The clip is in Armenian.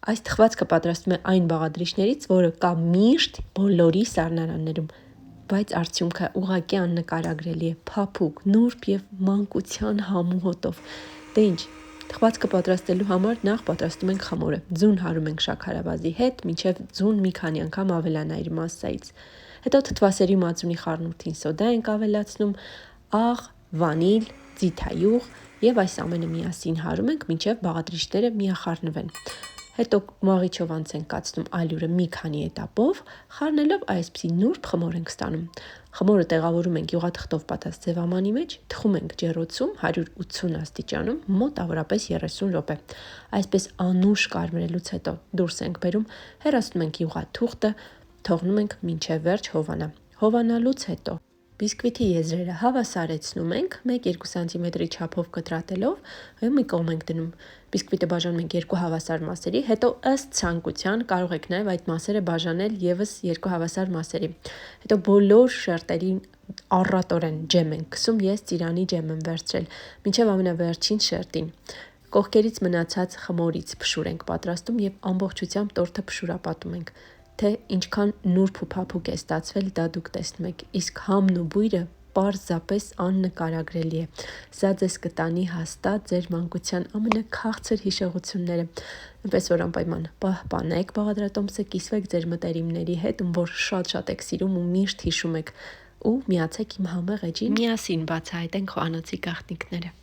Այս թխվածքը պատրաստում է այն բաղադրիչներից, որը կա միշտ բոլորի սառնարաններում, բայց արդյունքը ուղղակի աննկարագրելի է, փափուկ, նուրբ եւ մանկության համու հոտով։ Դե ինչ, թխվածքը պատրաստելու համար նախ պատրաստում ենք խմորը։ Ձուն հարում ենք շաքարավազի հետ, մինչև ձուն մի քանի անգամ ավելանա իր մասսայից։ Հետո թթվասերի մածունի խառնուրդին սոդա ենք ավելացնում, աղ, վանիլ, ձիթայուղ եւ այս ամենը միասին հարում ենք, մինչև բաղադրիչները միախառնվեն։ Հետո մաղիչով անց ենք կացնում ալյուրը մի քանի էտապով, խառնելով այսպիսի նուրբ խմոր ենք ստանում։ Խմորը տեղավորում ենք յուղաթղթով պատած ձևամանի մեջ, թխում ենք ջեռոցում 180 աստիճանում մոտավորապես 30 րոպե։ Այսպես անուշ կարմրելուց հետո դուրս ենք բերում, հեռացնում ենք յուղաթուղթը, թողնում ենք մինչև վերջ հովանա։ Հովանալուց հետո բիսկվիթի եզրերը հավասարեցնում ենք 1-2 սանտիմետրի չափով կտրատելով եւ մի կողմ ենք դնում։ Բիսկվիտը բաժանում ենք երկու հավասար մասերի, հետո ըստ ցանկության կարող եք նաեւ այդ մասերը բաժանել եւս երկու հավասար մասերի։ Հետո բոլոր շերտերին առատորեն ջեմ ենք քսում, ես ծիրանի ջեմ եմ վերցրել, մինչև ամենավերջին շերտին։ Կողքերից մնացած խմորից փշուր ենք պատրաստում եւ ամբողջությամբ տորթը փշուրապատում ենք։ Թե ինչքան նուրբ ու փափուկ է ստացվել, դա դուք տեսնում եք, իսկ համն ու բույրը պարզապես աննկարագրելի է։ Սա ձեզ կտանի հաստատ ձեր մանկության ամենաքաղցր հիշողությունները։ Այնպես որ անպայման պահպանեք բաղադրատոմսը, կիսվեք ձեր մտերիմների հետ, ում որ շատ եք սիրում ու միշտ հիշում եք, ու միացեք իմ համեղ էջին, միասին բացահայտենք խոհանոցի գաղտնիքները։